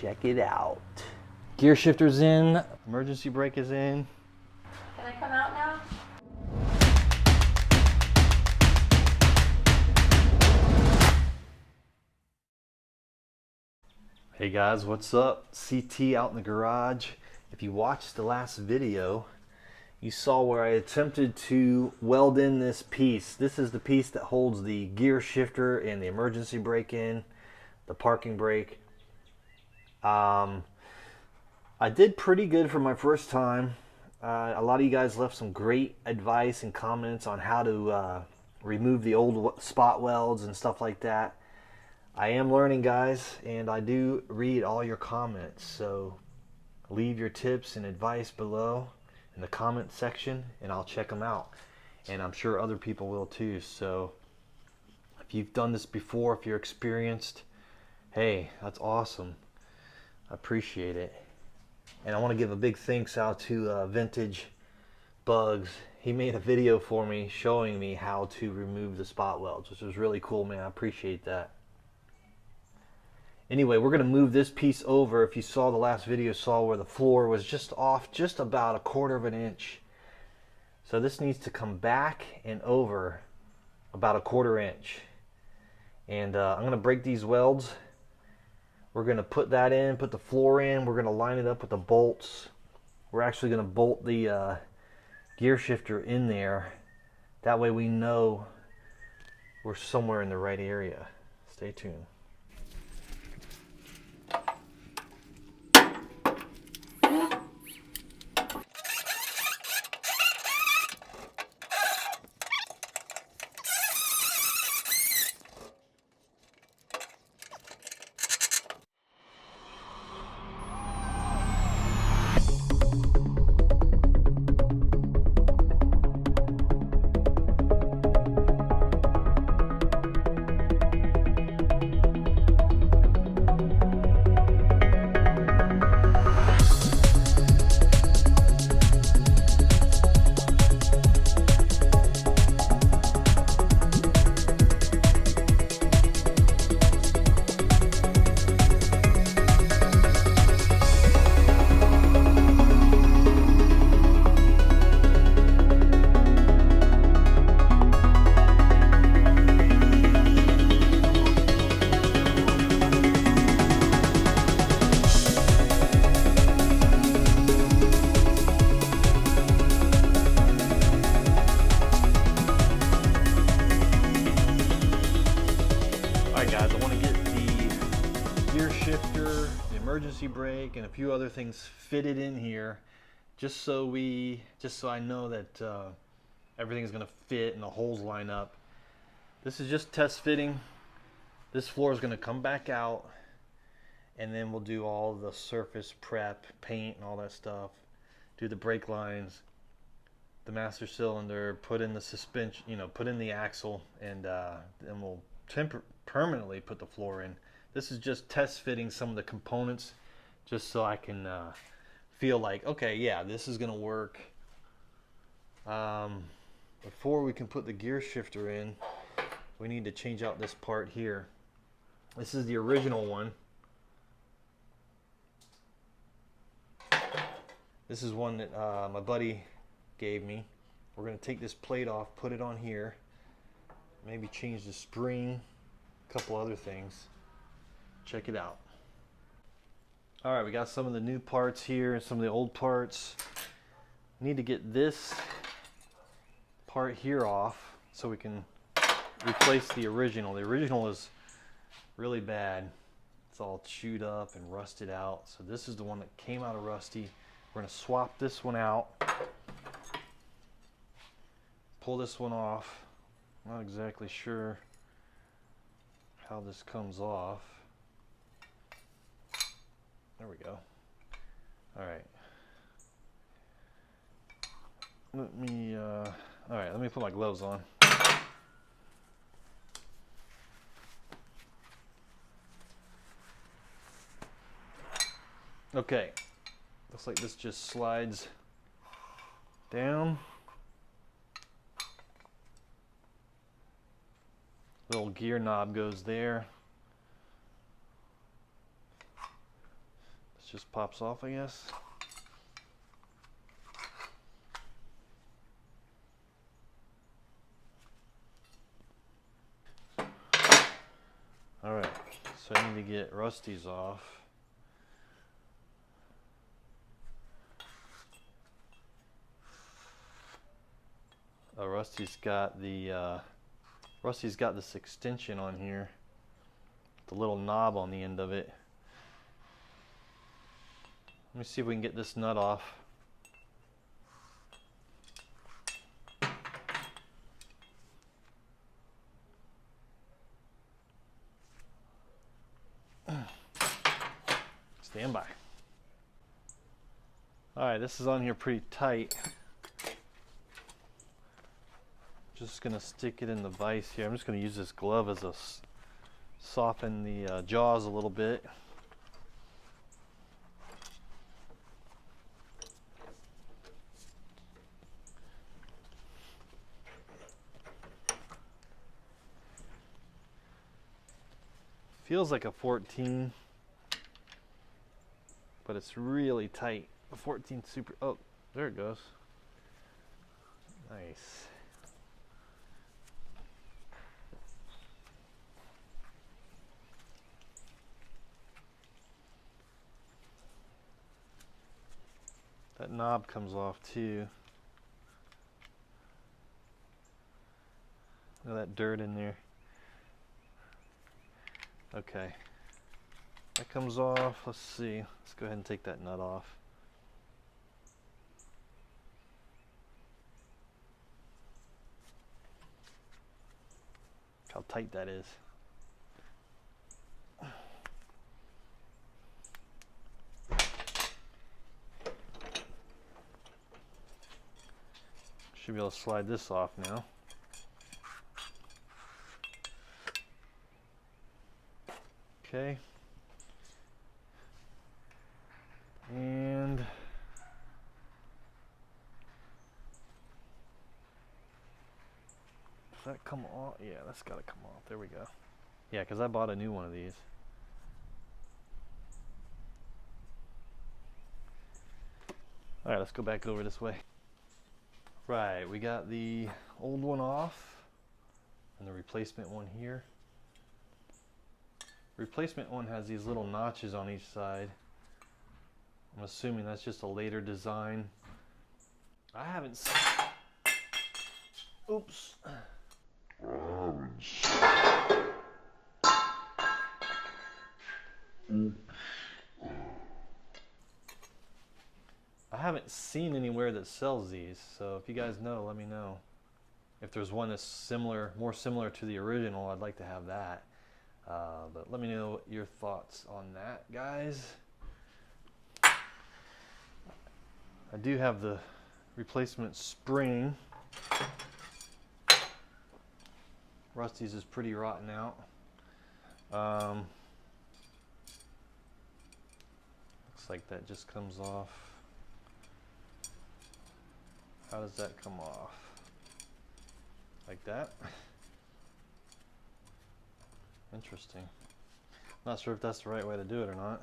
check it out. Gear shifter's in, emergency brake is in. Can I come out now? Hey guys, what's up? CT out in the garage. If you watched the last video, you saw where I attempted to weld in this piece. This is the piece that holds the gear shifter and the emergency brake in, the parking brake. I did pretty good for my first time. A lot of you guys left some great advice and comments on how to remove the old spot welds and stuff like that. I am learning, guys, and I do read all your comments, so leave your tips and advice below in the comment section and I'll check them out, and I'm sure other people will too. So if you've done this before, if you're experienced, hey, that's awesome. I appreciate it. And I want to give a big thanks out to Vintage Bugs. He made a video for me showing me how to remove the spot welds, which was really cool, man. I appreciate that. Anyway, we're going to move this piece over. If you saw the last video, saw where the floor was just off just about 1/4 of an inch. So this needs to come back and over about 1/4 inch. And I'm going to break these welds. We're going to put that in, put the floor in. We're going to line it up with the bolts. We're actually going to bolt the gear shifter in there. That way we know we're somewhere in the right area. Stay tuned. Guys, I want to get the gear shifter, the emergency brake, and a few other things fitted in here, just so I know that everything's going to fit and the holes line up. This is just test fitting. This floor is going to come back out, and then we'll do all the surface prep, paint, and all that stuff. Do the brake lines, the master cylinder, put in the suspension, put in the axle, and then we'll permanently put the floor in. This is just test fitting some of the components, just so I can feel like, okay, yeah, this is gonna work. Before we can put the gear shifter in, we need to change out this part here. This is the original one. This is one that my buddy gave me. We're gonna take this plate off, put it on here, maybe change the spring, a couple other things. Check it out. All right, we got some of the new parts here and some of the old parts. Need to get this part here off so we can replace the original. The original is really bad. It's all chewed up and rusted out. So this is the one that came out of rusty. We're gonna swap this one out. Pull this one off. Not exactly sure how this comes off. There we go. All right. Let me put my gloves on. Okay. Looks like this just slides down. Little gear knob goes there. just pops off, I guess. Alright, so I need to get Rusty's off. Rusty's got this extension on here, the little knob on the end of it. Let me see if we can get this nut off. Stand by. Alright, this is on here pretty tight. Just gonna stick it in the vise here. I'm just gonna use this glove as a soften the jaws a little bit. Feels like a 14, but it's really tight. A 14 super. Oh, there it goes. Nice. That knob comes off too. Look at that dirt in there. Okay. That comes off. Let's see. Let's go ahead and take that nut off. Look how tight that is. Should be able to slide this off now. Okay. And does that come off? Yeah, that's got to come off. There we go. Yeah, because I bought a new one of these. Alright, let's go back over this way. Right, we got the old one off and the replacement one here. Replacement one has these little notches on each side. I'm assuming that's just a later design. I haven't seen... Oops. I haven't seen anywhere that sells these, so if you guys know, let me know. If there's one that's similar, more similar to the original, I'd like to have that. But let me know your thoughts on that, guys. I do have the replacement spring. Rusty's is pretty rotten out. Looks like that just comes off. How does that come off? Like that? Interesting. Not sure if that's the right way to do it or not.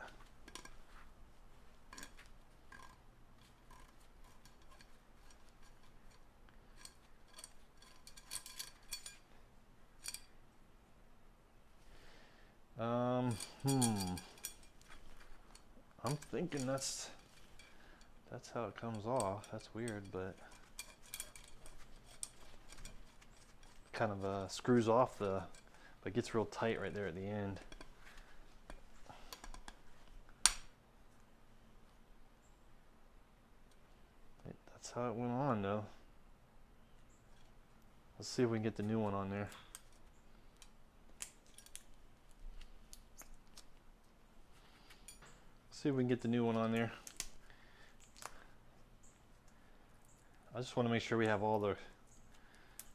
I'm thinking that's how it comes off. That's weird, but kind of screws off but gets real tight right there at the end. That's how it went on though. Let's see if we can get the new one on there. See if we can get the new one on there. I just want to make sure we have all the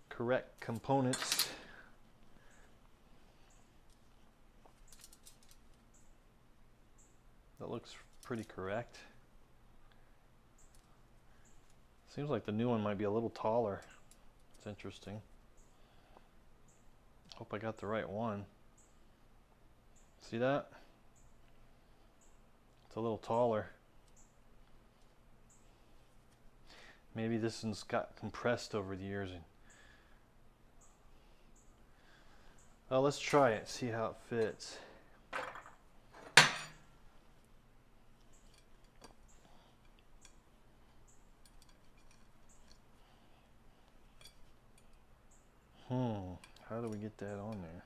correct components. That looks pretty correct. Seems like the new one might be a little taller. It's interesting. Hope I got the right one. See that? It's It's a little taller. Maybe this one's got compressed over the years. Oh, let's try it, see how it fits. How do we get that on there?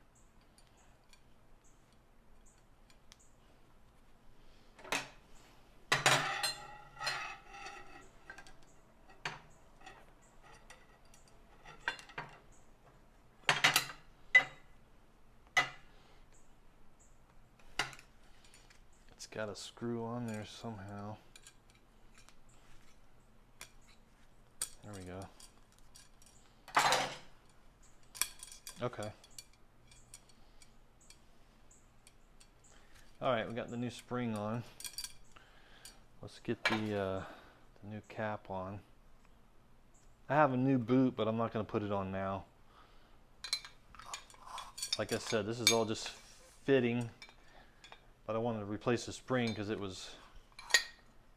It's got a screw on there somehow. There we go. Okay. All right, we got the new spring on. Let's get the new cap on. I have a new boot, but I'm not going to put it on now. Like I said, this is all just fitting, but I wanted to replace the spring because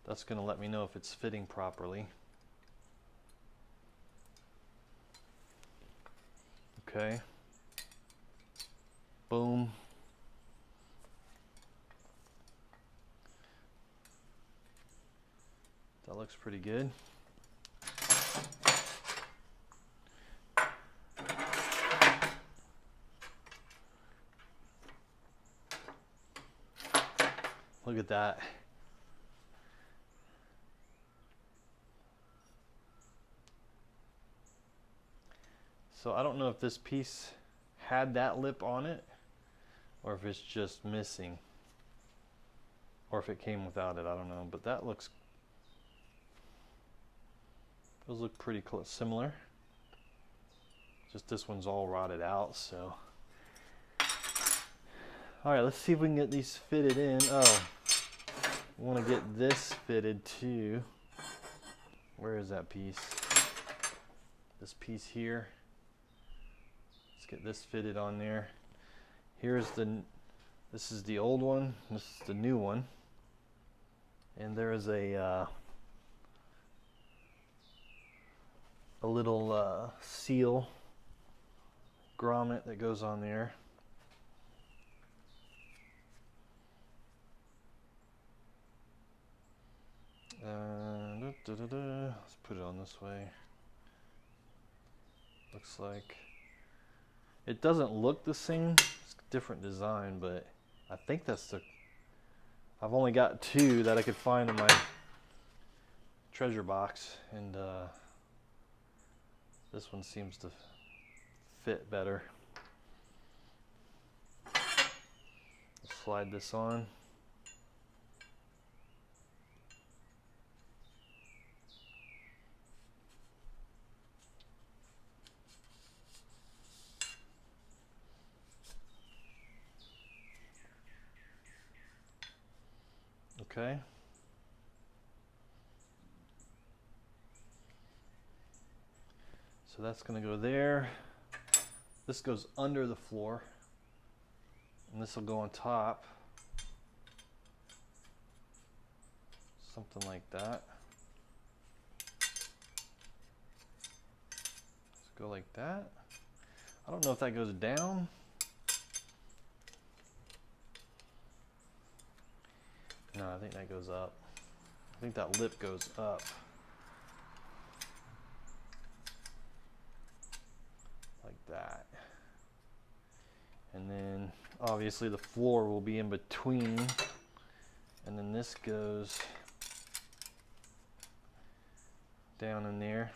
that's going to let me know if it's fitting properly. Okay. Boom. That looks pretty good. Look at that. So I don't know if this piece had that lip on it or if it's just missing or if it came without it. I don't know, but that looks, those look pretty close, similar. Just this one's all rotted out, so. All right, let's see if we can get these fitted in. Oh, I want to get this fitted too. Where is that piece? This piece here. Let's get this fitted on there. Here's this is the old one. This is the new one. And there is a little seal grommet that goes on there. Let's put it on this way. Looks like it doesn't look the same. It's a different design, but I think that's I've only got two that I could find in my treasure box, and this one seems to fit better. Let's slide this on. Okay. So that's going to go there. This goes under the floor, and this will go on top. Something like that. Let's go like that. I don't know if that goes down. No, I think that goes up. I think that lip goes up. Like that. And then obviously the floor will be in between. And then this goes down in there.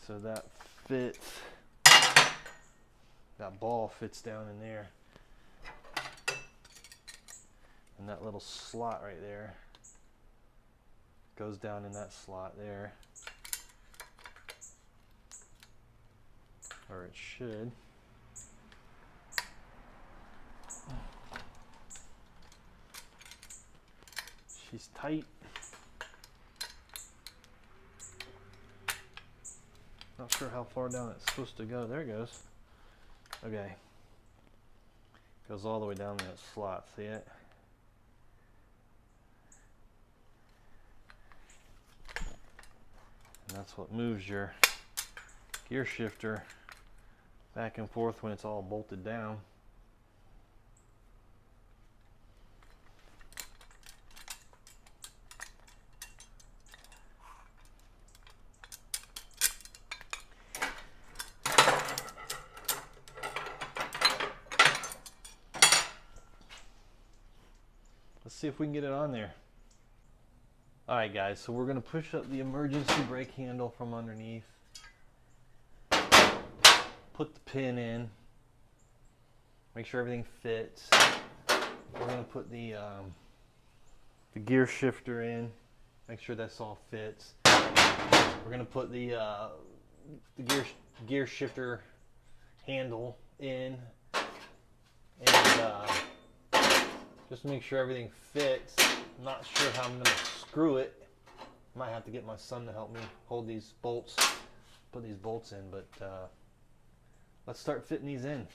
So that fits. That ball fits down in there. And that little slot right there goes down in that slot there. Or it should. She's tight. Not sure how far down it's supposed to go. There it goes. Okay. Goes all the way down that slot, see it? And that's what moves your gear shifter back and forth when it's all bolted down. Let's see if we can get it on there. Alright guys, so we're going to push up the emergency brake handle from underneath. Put the pin in. Make sure everything fits. We're going to put the gear shifter in. Make sure that's all fits. We're going to put the gear shifter handle in. And just make sure everything fits. I'm not sure how I'm going to screw it. Might have to get my son to help me hold these bolts, put these bolts in, but let's start fitting these in.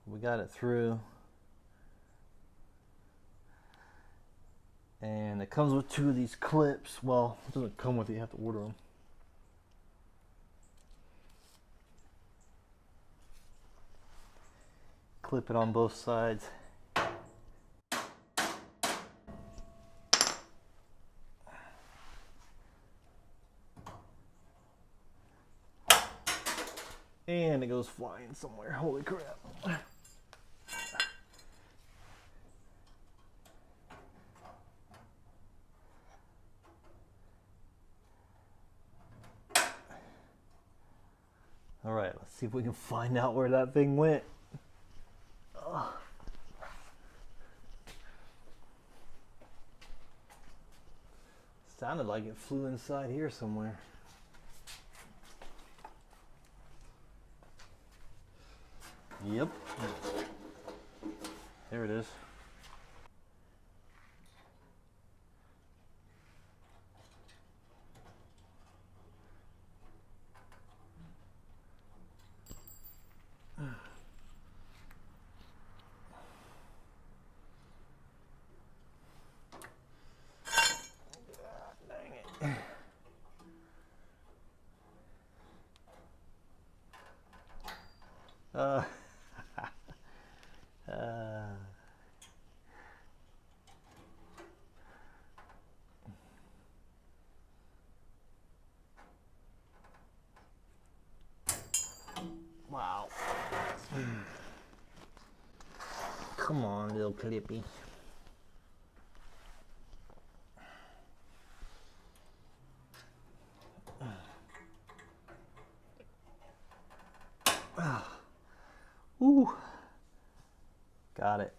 We got it through, and it comes with 2 of these clips. Well, it doesn't come with it, you have to order them. Clip it on both sides. And it goes flying somewhere. Holy crap. All right, let's see if we can find out where that thing went. Ugh. Sounded like it flew inside here somewhere. Yep. There it is. Uh, wow. Come on, little Clippy. Ooh. Got it.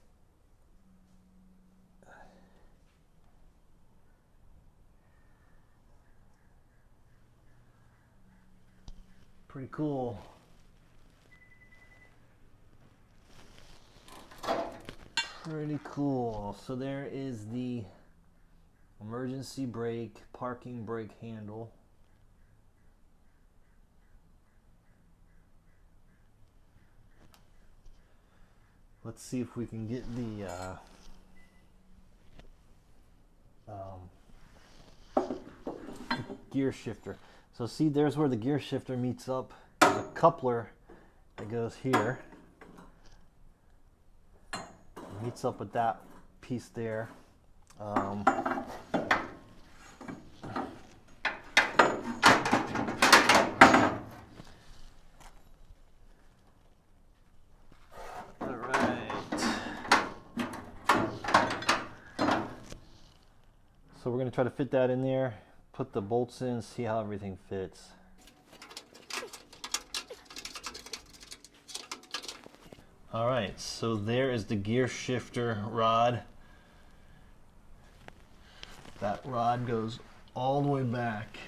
Pretty cool. Pretty cool. So there is the emergency brake, parking brake handle. Let's see if we can get the gear shifter. So see, there's where the gear shifter meets up. There's a coupler that goes here. Meets up with that piece there. So we're going to try to fit that in there, put the bolts in, see how everything fits. All right, so there is the gear shifter rod. That rod goes all the way back,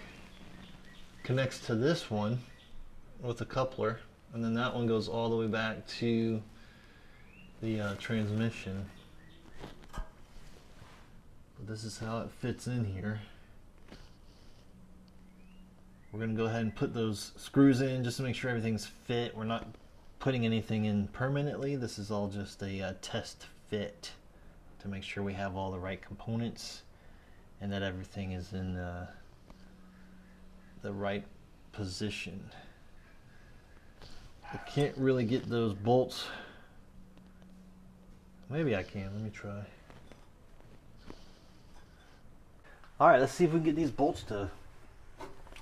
connects to this one with a coupler, and then that one goes all the way back to the transmission. This is how it fits in here. We're going to go ahead and put those screws in just to make sure everything's fit. We're not putting anything in permanently. This is all just a test fit to make sure we have all the right components and that everything is in the right position. I can't really get those bolts. Maybe I can. Let me try. All right, let's see if we can get these bolts to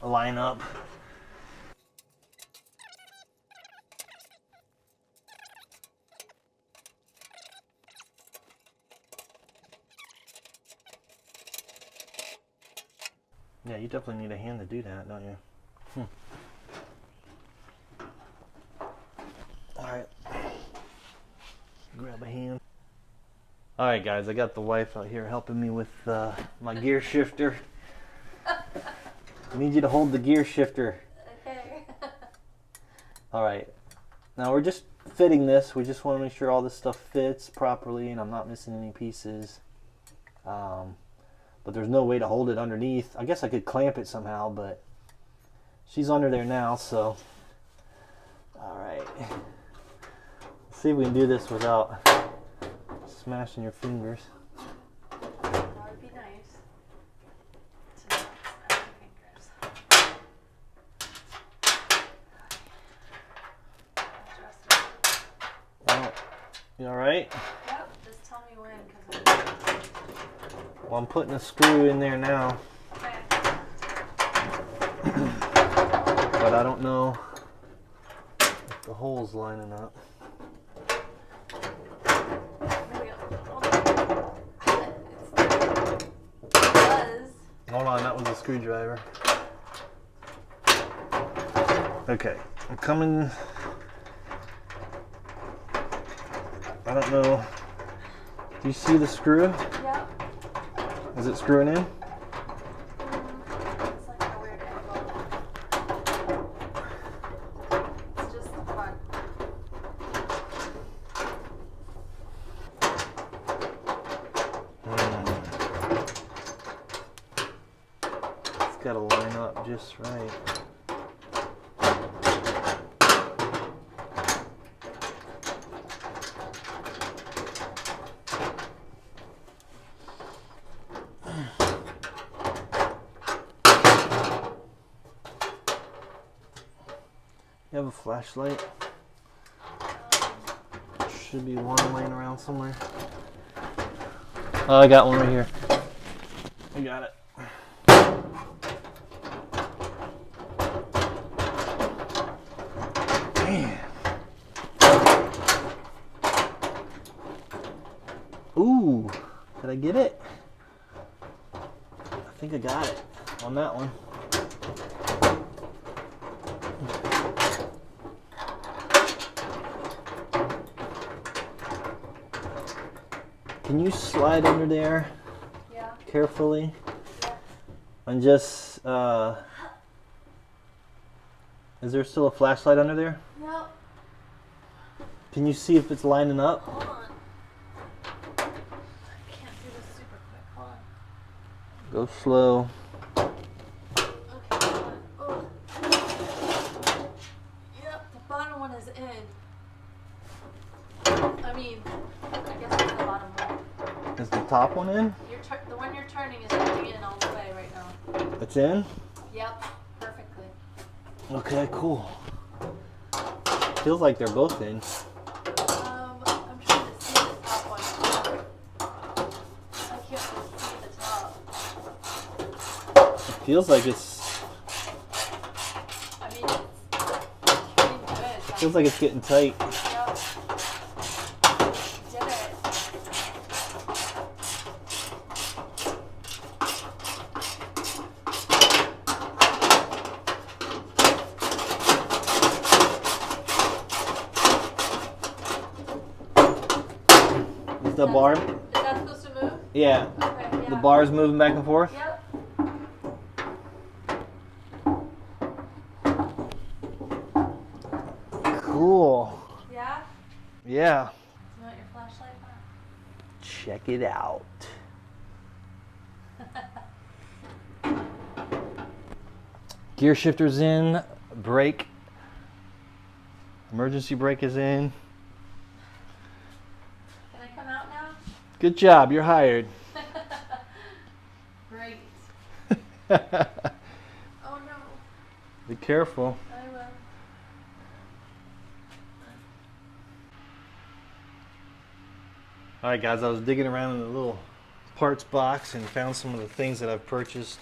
line up. Yeah, you definitely need a hand to do that, don't you? All right, grab a hand. All right, guys, I got the wife out here helping me with my gear shifter. I need you to hold the gear shifter. Okay. All right, now we're just fitting this. We just want to make sure all this stuff fits properly and I'm not missing any pieces. But there's no way to hold it underneath. I guess I could clamp it somehow, but she's under there now, so. All right. Let's see if we can do this without smashing your fingers. That would be nice. To not smash your fingers. Well, you all right? Yep, just tell me when, because Well, I'm putting a screw in there now, okay. but I don't know if the hole's lining up. Hold on, that was a screwdriver. Okay, I'm coming. I don't know. Do you see the screw? Yep. Is it screwing in? It's like a weird angle. It's just the front. It's got to line up just right. You have a flashlight? Should be one laying around somewhere. Oh, I got one right here. I got it. Man. Ooh, did I get it? I think I got it on that one. Can you slide under there? Yeah. Carefully? Yeah. And just Is there still a flashlight under there? Yep. Can you see if it's lining up? Hold on. I can't do this super quick. Hold on. Go slow. Okay, hold on. Oh. Yep, the bottom one is in. I mean, I guess it's the bottom one. Is the top one in? The one you're turning is going in all the way right now. It's in? Yep, perfectly. Okay, cool. Feels like they're both in. I'm trying to see the top one. I can't really see the top. It feels like it's... I mean, it's getting good. Feels like it's getting tight. Yep. Did it. Is the bar? Is that supposed to move? Yeah. Okay, yeah. The bar's moving back and forth? Yep. Cool. Yeah? Yeah. You want your flashlight back? Check it out. Gear shifter's in. Brake. Emergency brake is in. Can I come out now? Good job. You're hired. Great. Oh no. Be careful. I will. Alright guys, I was digging around in the little parts box and found some of the things that I've purchased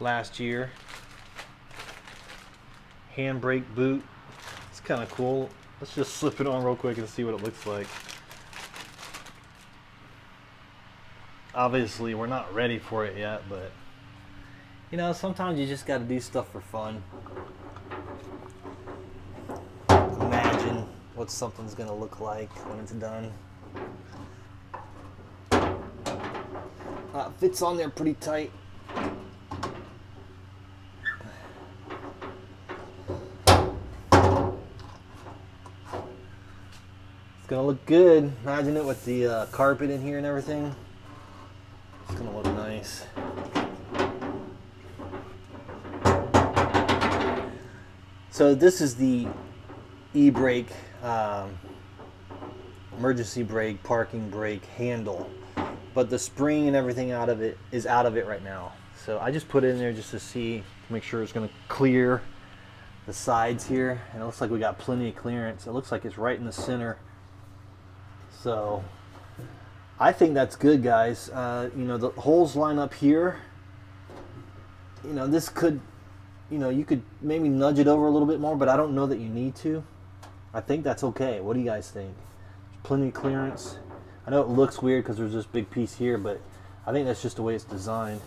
last year. Handbrake boot. It's kind of cool. Let's just slip it on real quick and see what it looks like. Obviously we're not ready for it yet, but you know, sometimes you just got to do stuff for fun. Imagine what something's gonna look like when it's done. Fits on there pretty tight. It's gonna look good. Imagine it with the carpet in here and everything. It's gonna look nice. So this is the e-brake, emergency brake, parking brake handle. But the spring and everything out of it is out of it right now. So I just put it in there just to see, to make sure it's going to clear the sides here. And it looks like we got plenty of clearance. It looks like it's right in the center. So I think that's good, guys. You know, the holes line up here. You know, this could, you know, you could maybe nudge it over a little bit more, but I don't know that you need to. I think that's okay. What do you guys think? There's plenty of clearance. I know it looks weird because there's this big piece here, but I think that's just the way it's designed.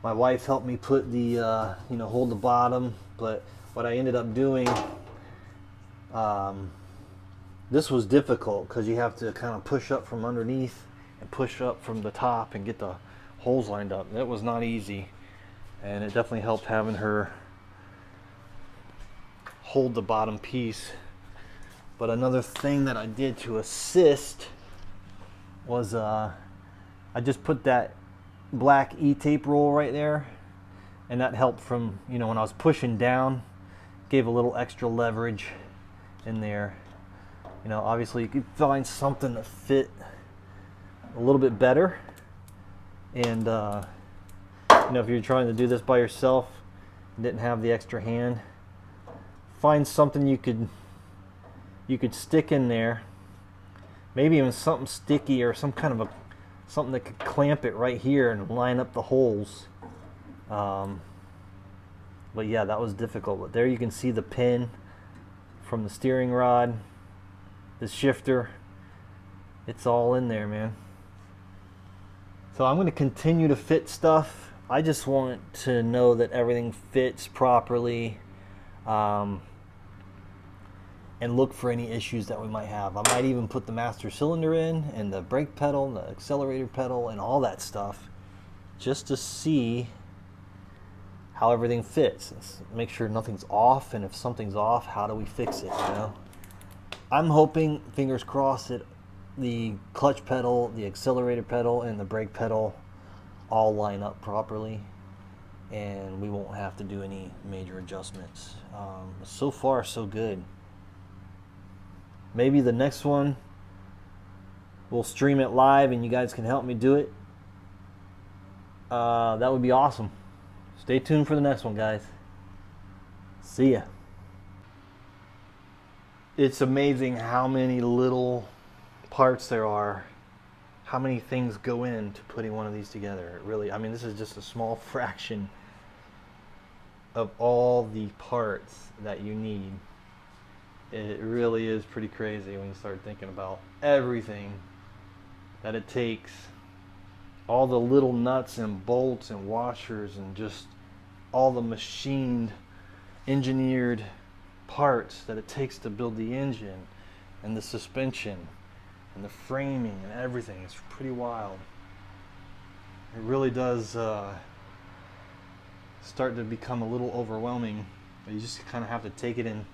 My wife helped me put the, you know, hold the bottom, but what I ended up doing, this was difficult because you have to kind of push up from underneath and push up from the top and get the holes lined up. That was not easy, and it definitely helped having her hold the bottom piece. But another thing that I did to assist was I just put that black E-tape roll right there, and that helped from, you know, when I was pushing down, gave a little extra leverage in there. You know, obviously you could find something that fit a little bit better, and you know, if you're trying to do this by yourself and didn't have the extra hand, find something you could stick in there, maybe even something sticky or some kind of something that could clamp it right here and line up the holes. But yeah, that was difficult. But there you can see the pin from the steering rod, the shifter, it's all in there, man. So I'm going to continue to fit stuff. I just want to know that everything fits properly. And look for any issues that we might have. I might even put the master cylinder in and the brake pedal and the accelerator pedal and all that stuff just to see how everything fits. Let's make sure nothing's off, and if something's off, how do we fix it, you know? I'm hoping, fingers crossed, that the clutch pedal, the accelerator pedal, and the brake pedal all line up properly, and we won't have to do any major adjustments. So far, so good. Maybe the next one, we'll stream it live and you guys can help me do it. That would be awesome. Stay tuned for the next one, guys. See ya. It's amazing how many little parts there are, how many things go into putting one of these together. It really, I mean, this is just a small fraction of all the parts that you need. It really is pretty crazy when you start thinking about everything that it takes, all the little nuts and bolts and washers and just all the machined, engineered parts that it takes to build the engine and the suspension and the framing and everything. It's pretty wild. It really does start to become a little overwhelming. You just kind of have to take it in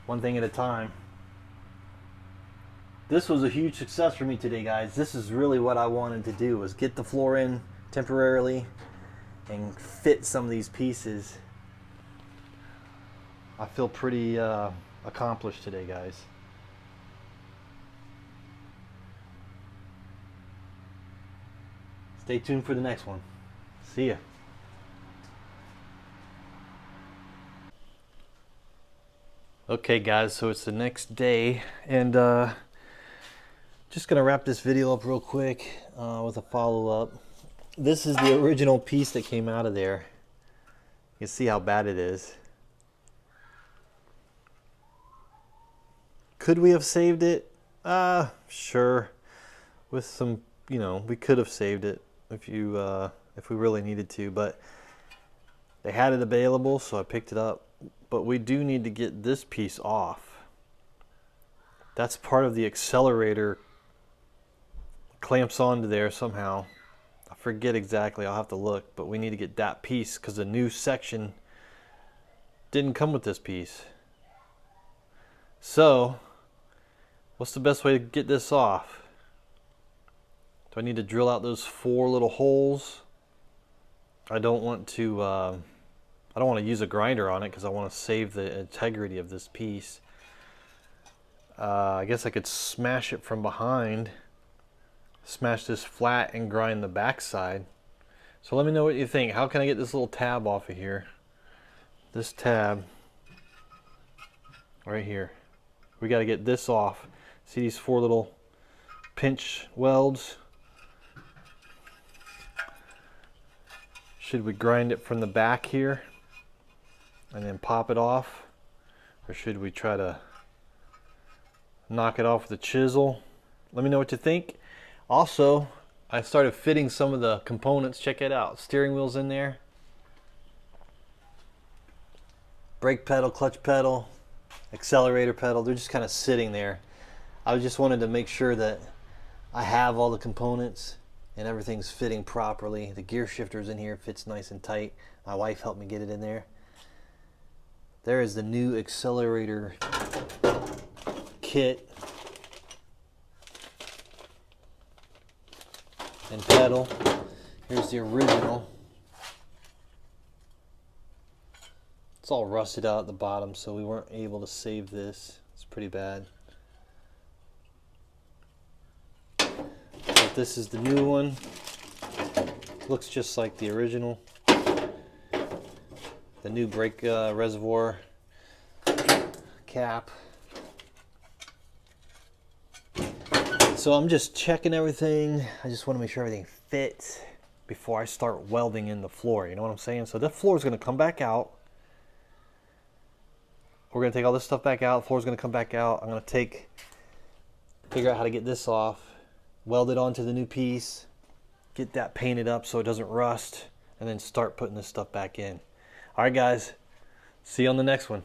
one thing at a time. This was a huge success for me today, guys. This is really what I wanted to do, was get the floor in temporarily and fit some of these pieces. I feel pretty accomplished today, guys. Stay tuned for the next one. See ya. Okay, guys, so it's the next day, and just gonna wrap this video up real quick with a follow-up. This is the original piece that came out of there. You can see how bad it is. Could we have saved it? Sure. With some, you know, we could have saved it if we really needed to, but they had it available, so I picked it up. But we do need to get this piece off. That's part of the accelerator, clamps onto there somehow. I forget exactly, I'll have to look, but we need to get that piece because the new section didn't come with this piece. So, what's the best way to get this off? Do I need to drill out those 4 little holes? I don't want to use a grinder on it because I want to save the integrity of this piece. I guess I could smash it from behind, smash this flat and grind the back side. So let me know what you think. How can I get this little tab off of here? This tab right here. We got to get this off. See these 4 little pinch welds? Should we grind it from the back here and then pop it off, or should we try to knock it off with a chisel? Let me know what you think. Also, I started fitting some of the components. Check it out. Steering wheel's in there, brake pedal, clutch pedal, accelerator pedal. They're just kind of sitting there. I just wanted to make sure that I have all the components and everything's fitting properly. The gear shifter's in here, fits nice and tight. My wife helped me get it in there. There is the new accelerator kit and pedal. Here's the original. It's all rusted out at the bottom, so we weren't able to save this. It's pretty bad. But this is the new one. Looks just like the original. The new brake reservoir cap. So I'm just checking everything. I just want to make sure everything fits before I start welding in the floor. You know what I'm saying? So the floor is going to come back out. We're going to take all this stuff back out. The floor is going to come back out. I'm going to figure out how to get this off, weld it onto the new piece, get that painted up so it doesn't rust, and then start putting this stuff back in. All right, guys. See you on the next one.